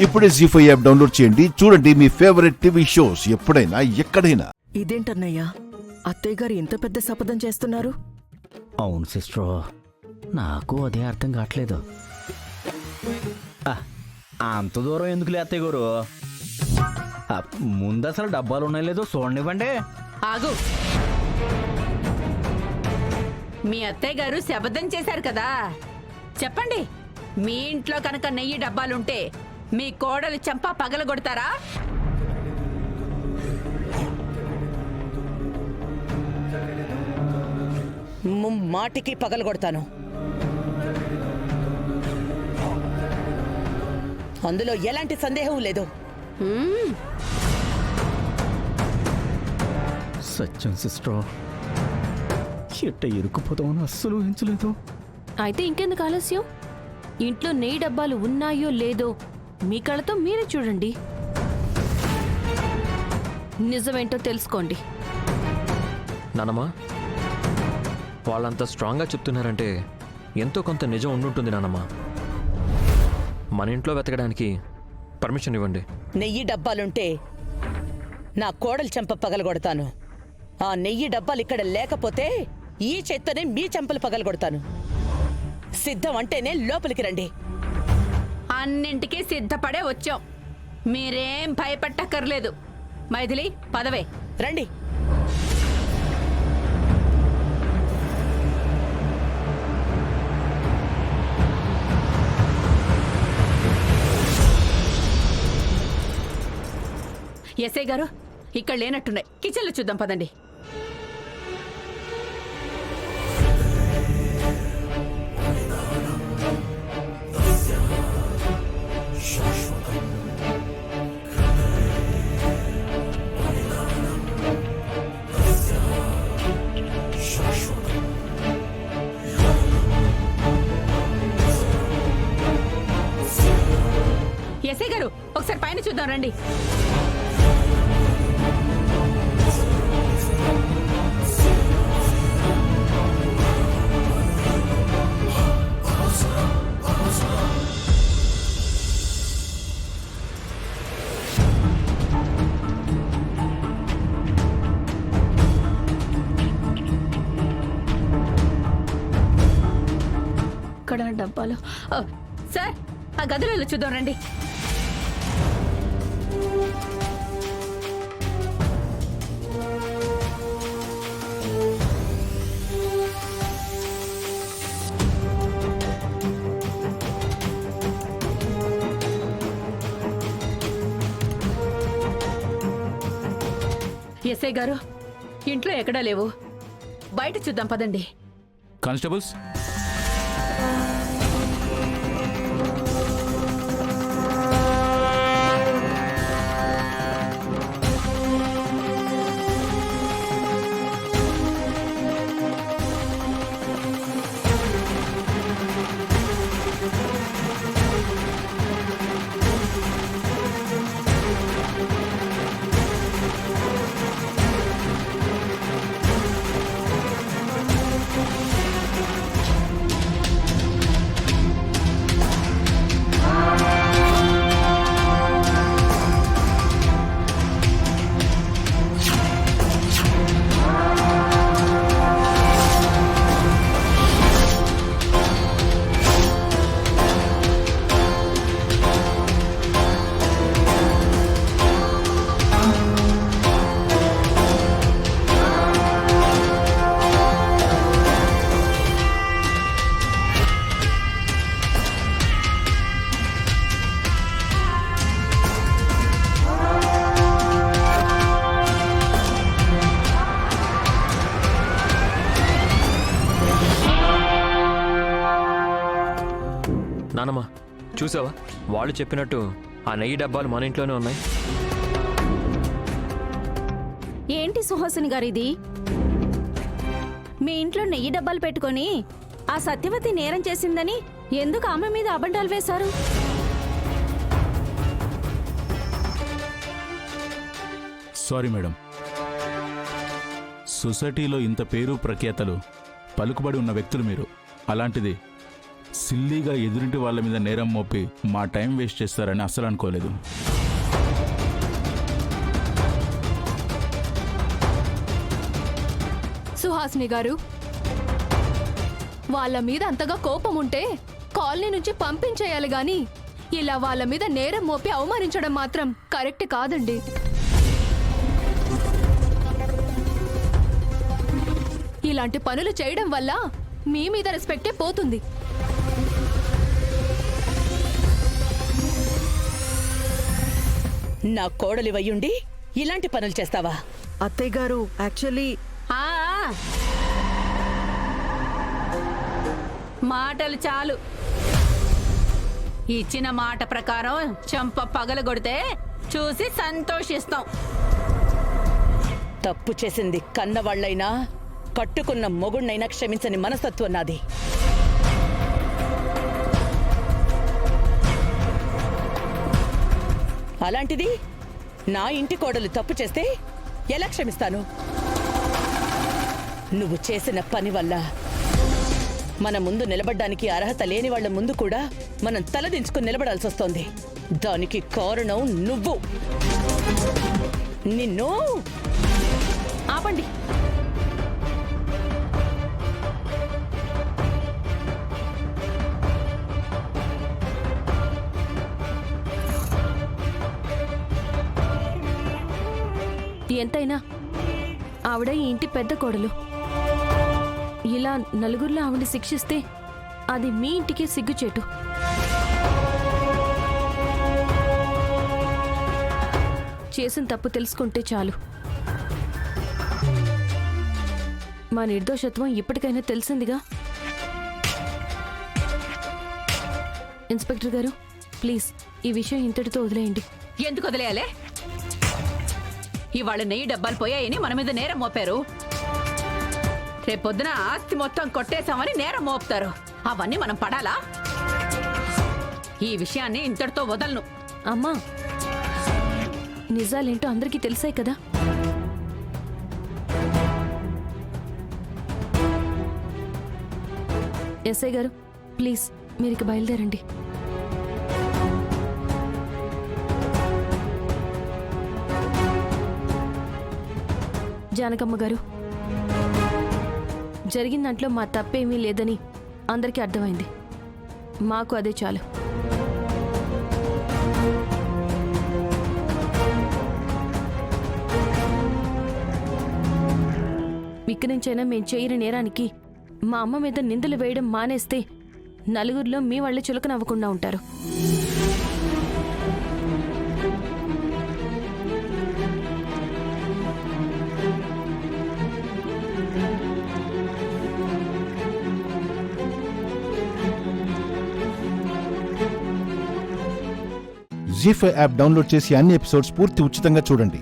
ఇప్పుడే జీ5 app download చేయండి. చూడండి మీ ఫేవరెట్ టీవీ షోస్ ఎప్పుడైనా ఎక్కడైనా. ఇదేంటన్నయ్యా, అత్తయ్య గారు ఇంత పెద్ద శపథం చేస్తున్నారు? అవును సిస్టర్, నాకు అదే అర్థం కావట్లేదు. అంత దూరం ఎందుకు లేత్తయ్య గారు? ముందు అసలు డబ్బాలు ఉన్నాయి లేదో చూడండివ్వండి. ఆగు. మీ అత్తయ్య గారు శపథం చేశారు కదా, చెప్పండి. మీ ఇంట్లో కనుక నెయ్యి డబ్బాలుంటే మీ కోడలు చెంప పగలగొడతారా? మాటికి పగలగొడతాను. అందులో ఎలాంటి సందేహం లేదు. సత్యం సిస్టర్, ఎట్ట ఇరుక్కుపోతామని అస్సలు ఊహించలేదు. అయితే ఇంకెందుకు ఆలస్యం? ఇంట్లో నెయ్యి డబ్బాలు ఉన్నాయో లేదో మీ కళ్ళతో మీరే చూడండి. నిజమేంటో తెలుసుకోండి. నానమ్మా, వాళ్ళంత స్ట్రాంగ్గా చెప్తున్నారంటే ఎంతో కొంత నిజం ఉండుంటుంది నానమ్మా. మన ఇంట్లో వెతకడానికి పర్మిషన్ ఇవ్వండి. నెయ్యి డబ్బాలుంటే నా కోడలు చెంప పగలగొడతాను. ఆ నెయ్యి డబ్బాలు ఇక్కడ లేకపోతే ఈ చేత్తోనే మీ చెంపలు పగలగొడతాను. సిద్ధం అంటేనే లోపలికి రండి. అన్నింటికీ సిద్ధపడే వచ్చాం. మీరేం భయపట్టక్కర్లేదు. మైథిలి, పదవే. రండి. ఎస్ఐ గారు, ఇక్కడ లేనట్టున్నాయి. కిచెన్లో చూద్దాం, పదండి. ఎస్ఐ గారు, ఒకసారి పైన చూద్దాం రండి. ఇక్కడ డబ్బాలు. సార్, ఆ గదిలో చూద్దాం రండి. ఎస్ఐ గారు, ఇంట్లో ఎక్కడా లేవు. బయట చూద్దాం పదండి. కానిస్టేబుల్స్, నానమ్మా, చూసావా, వాళ్ళు చెప్పినట్టు ఆ నెయ్యి డబ్బాలు మన ఇంట్లోనే ఉన్నాయి. ఏంటి సుహాసిని గారిది? మీ ఇంట్లో నెయ్యి డబ్బాలు పెట్టుకొని ఆ సత్యవతి నేరం చేసిందని ఎందుకు ఆమె మీద అబండాలు వేశారు? Sorry madam. సొసైటీలో ఇంత పేరు ప్రఖ్యాతలు పలుకుబడి ఉన్న వ్యక్తులు మీరు. అలాంటిది సిల్లీగా ఎదురింటి వాళ్ళ మీద నేరం మోపి మా టైం వేస్ట్ చేస్తారని అస్సలు అనుకోలేదు. సుహాసిని గారు, వాళ్ళ మీద అంతగా కోపం ఉంటే కాలనీ నుంచి పంపించేయాలి గాని ఇలా వాళ్ళ మీద నేరం మోపి అవమానించడం మాత్రం కరెక్ట్ కాదండి. ఇలాంటి పనులు చేయడం వల్ల మీ మీద రెస్పెక్టే పోతుంది. నా కోడలి వయ్యుండి ఇలాంటి పనులు చేస్తావా? అత్తయ్య గారు యాక్చువల్లీ ఆ, మాటలు చాలు. ఇచ్చిన మాట ప్రకారం చెంప పగలగొడితే చూసి సంతోషిస్తాం. తప్పు చేసింది కన్నవాళ్లైనా కట్టుకున్న మొగుణ్ణైనా క్షమించని మనస్తత్వం నాది. అలాంటిది నా ఇంటి కోడలు తప్పు చేస్తే ఎలా క్షమిస్తాను? నువ్వు చేసిన పని వల్ల మన ముందు నిలబడ్డానికి అర్హత లేని వాళ్ళ ముందు కూడా మనం తలదించుకుని నిలబడాల్సి వస్తోంది. దానికి కారణం నువ్వు. నిన్ను ఆపండి. ఎంతైనా ఆవిడ ఈ ఇంటి పెద్ద కోడలు. ఇలా నలుగురిలో ఆవిడ శిక్షిస్తే అది మీ ఇంటికే సిగ్గుచేటు. చేసిన తప్పు తెలుసుకుంటే చాలు. మా నిర్దోషత్వం ఇప్పటికైనా తెలిసిందిగా. ఇన్స్పెక్టర్ గారు, ప్లీజ్ ఈ విషయం ఇంతటితో వదిలేయండి. ఎందుకు వదిలేయాలే? ఇవాళ నెయ్యి డబ్బాలు పోయాయని మన మీద నేరం మోపారు. రేపొద్దున ఆస్తి మొత్తం కొట్టేశామని నేరం మోపుతారు. అవన్నీ మనం పడాలా? ఈ విషయాన్ని ఇంతటితో వదలను. అమ్మా, నిజాలేంటో అందరికీ తెలిసాయి కదా. ఎస్ఐ గారు, ప్లీజ్ మీరికి బయలుదేరండి. జానకమ్మ గారు, జరిగిన దాంట్లో మా తప్పేమీ లేదని అందరికీ అర్థమైంది. మాకు అదే చాలు. ఇక్కడి నుంచైనా మేం చేయని నేరానికి మా అమ్మ మీద నిందలు వేయడం మానేస్తే నలుగురిలో మీ వాళ్ళే చులకనవ్వకుండా ఉంటారు. జీ5 యాప్ డౌన్లోడ్ చేసి అన్ని ఎపిసోడ్స్ పూర్తి ఉచితంగా చూడండి.